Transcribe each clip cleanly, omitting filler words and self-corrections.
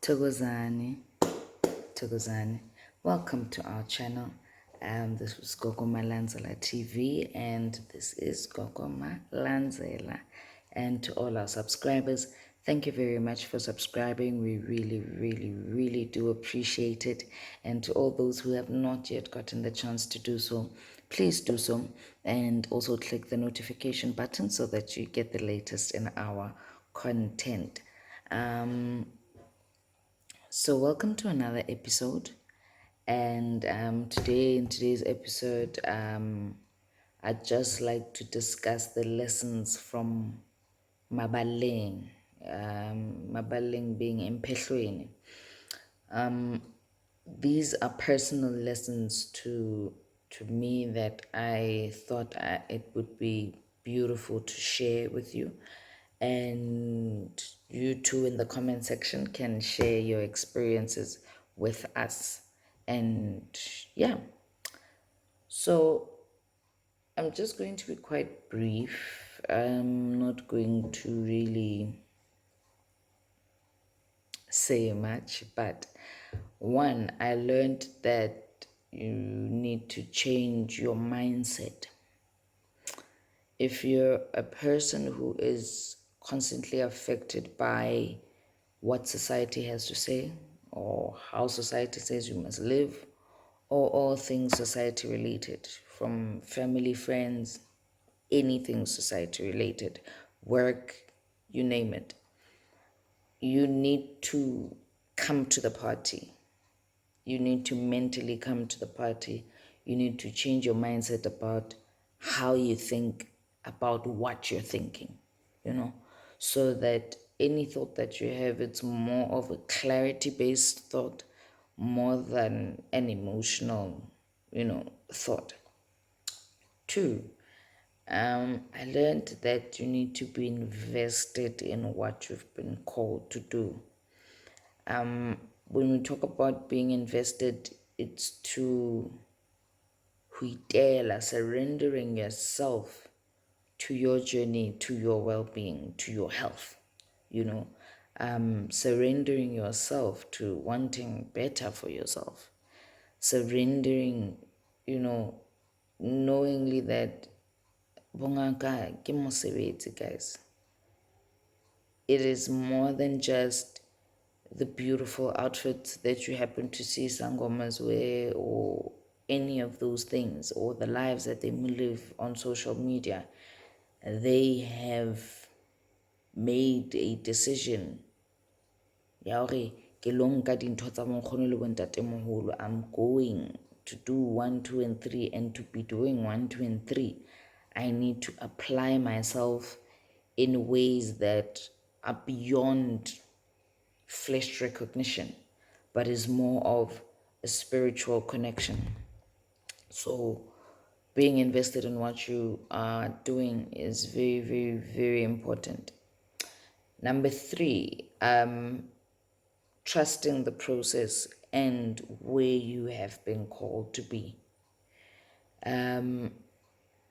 Thokozane, Thokozane. Welcome to our channel. This was Gogo Malandzela TV, and this is Gogo Malandzela. And to all our subscribers, thank you very much for subscribing. We really do appreciate it. And to all those who have not yet gotten the chance to do so, please do so. And also click the notification button so that you get the latest in our content. So welcome to another episode, and today in today's episode, I'd just like to discuss the lessons from maballeng, maballeng being emphehlweni. These are personal lessons to me that I thought it would be beautiful to share with you, and you too in the comment section can share your experiences with us. And yeah, so I'm just going to be quite brief. I'm not going to really say much, but one, I learned that you need to change your mindset. If you're a person who is constantly affected by what society has to say, or how society says you must live, or all things society related, from family, friends, anything society related, work, you name it, you need to come to the party. You need to mentally come to the party. You need to change your mindset about how you think about what you're thinking, so that any thought that you have, it's more of a clarity-based thought more than an emotional, thought. Two, I learned that you need to be invested in what you've been called to do. When we talk about being invested, it's to huitela, surrendering yourself to your journey, to your well-being, to your health, surrendering yourself to wanting better for yourself, surrendering, knowingly that bongaka ke mosebetsi, guys. It is more than just the beautiful outfits that you happen to see sangomas wear, or any of those things, or the lives that they live on social media. They have made a decision. I'm going to do 1, 2, and 3, and to be doing 1, 2, and 3, I need to apply myself in ways that are beyond flesh recognition, but is more of a spiritual connection. So being invested in what you are doing is very important. Number 3, trusting the process and where you have been called to be.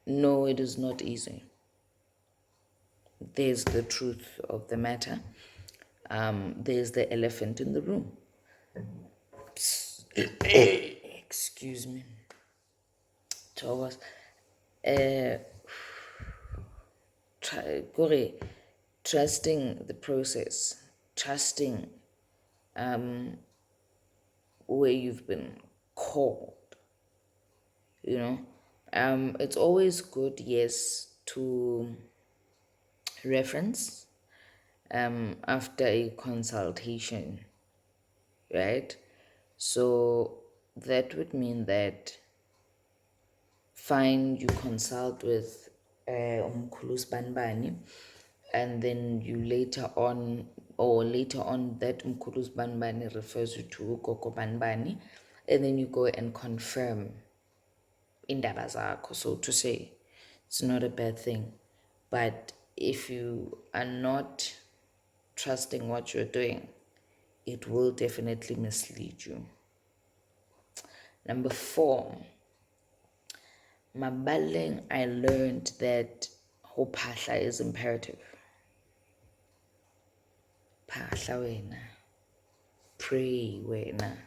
No, it is not easy. There's the truth of the matter. There's the elephant in the room. Excuse me. Thomas, trusting the process, trusting where you've been called. It's always good, yes, to reference after a consultation, right? So that would mean that fine, you consult with umkhulus banbani, and then you later on that umkhulus banbani refers you to Gogo banbani, and then you go and confirm indaba zakho, so to say. It's not a bad thing. But if you are not trusting what you're doing, it will definitely mislead you. Number 4, maballeng, I learned that phahla is imperative. Phahla wena. pray wena,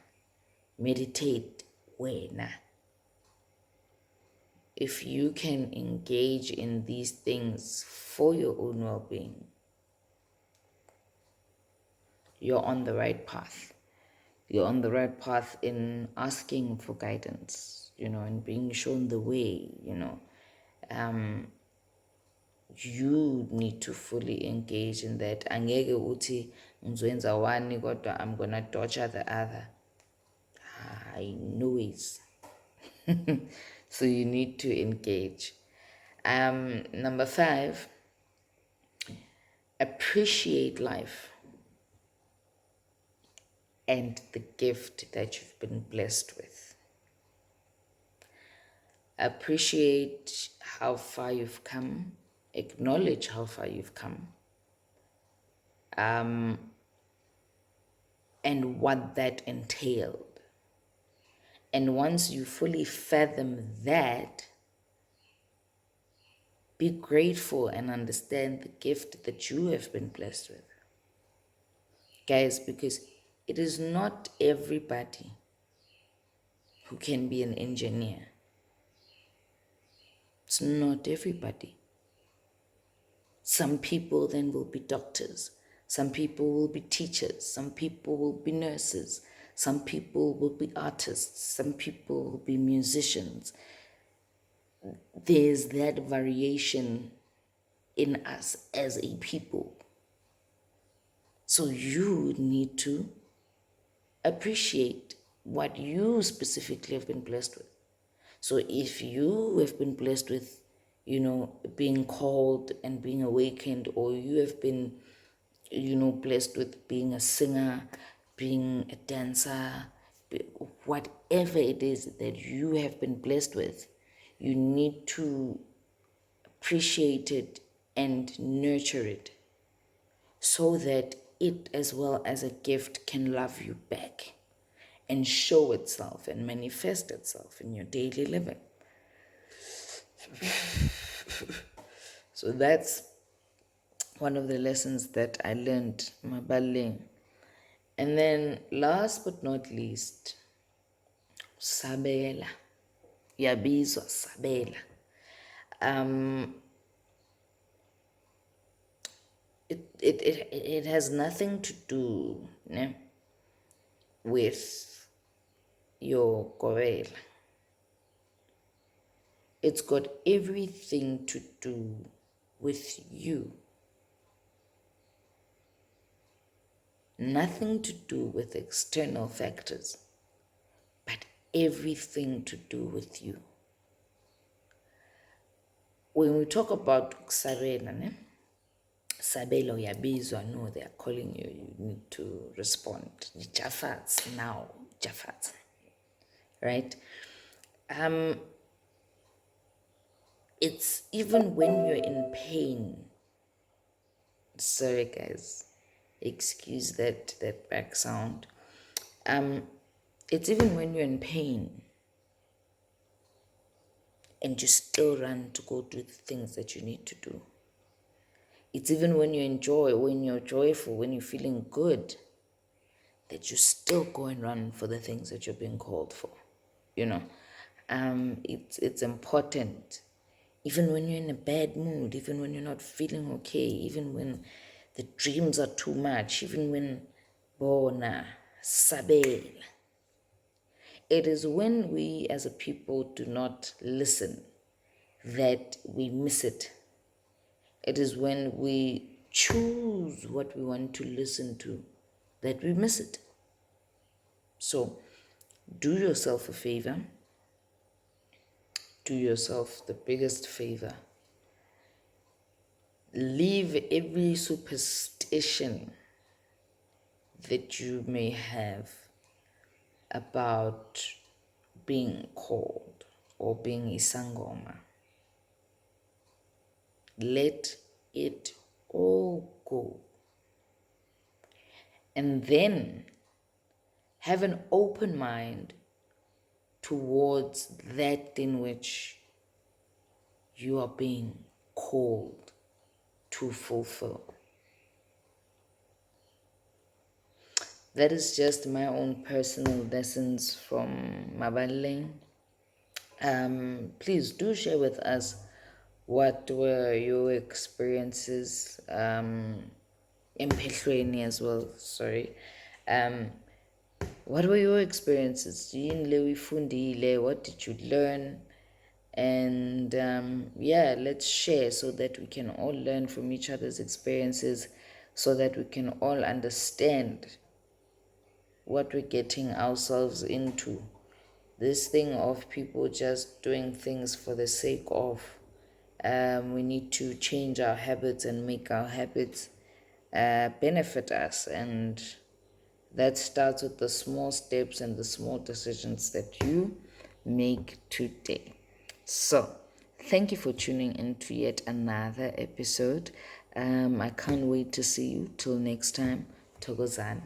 meditate wena. If you can engage in these things for your own well-being, you're on the right path. You're on the right path in asking for guidance, and being shown the way, You need to fully engage in that. Angeke uthi ngizoyenza one kodwa I'm gonna torture the other. I know it. So you need to engage. Number 5, appreciate life and the gift that you've been blessed with. Appreciate how far you've come, acknowledge how far you've come, and what that entailed. And once you fully fathom that, be grateful and understand the gift that you have been blessed with. Guys, because it is not everybody who can be an engineer. It's not everybody. Some people then will be doctors. Some people will be teachers. Some people will be nurses. Some people will be artists. Some people will be musicians. There's that variation in us as a people. So you need to appreciate what you specifically have been blessed with. So if you have been blessed with, being called and being awakened, or you have been, blessed with being a singer, being a dancer, whatever it is that you have been blessed with, you need to appreciate it and nurture it so that it, as well as a gift, can love you back and show itself and manifest itself in your daily living. So that's one of the lessons that I learned, maballeng. And then last but not least, sabela. Yabizwa sabela. It has nothing to do with your korela. It's got everything to do with you. Nothing to do with external factors, but everything to do with you. When we talk about kusabela, sabelo uyabizwa, no, they are calling you, you need to respond. Jafats now, Jafats, right? It's even when you're in pain. Sorry guys, excuse that back sound. It's even when you're in pain and you still run to go do the things that you need to do. It's even when when you're joyful, when you're feeling good, that you still go and run for the things that you're being called for. It's important. Even when you're in a bad mood, even when you're not feeling okay, even when the dreams are too much, even when bona sabel. It is when we as a people do not listen that we miss it. It is when we choose what we want to listen to that we miss it. So do yourself a favor. Do yourself the biggest favor. Leave every superstition that you may have about being called or being isangoma. Let it all go. And then have an open mind towards that in which you are being called to fulfill. that is just my own personal lessons from maballeng. Please do share with us what were your experiences, emphehlweni as well, sorry. Um, what were your experiences? What did you learn? And yeah, let's share so that we can all learn from each other's experiences, so that we can all understand what we're getting ourselves into. This thing of people just doing things for the sake of, we need to change our habits and make our habits benefit us. And that starts with the small steps and the small decisions that you make today. So, thank you for tuning in to yet another episode. I can't wait to see you. Till next time, Thokozane.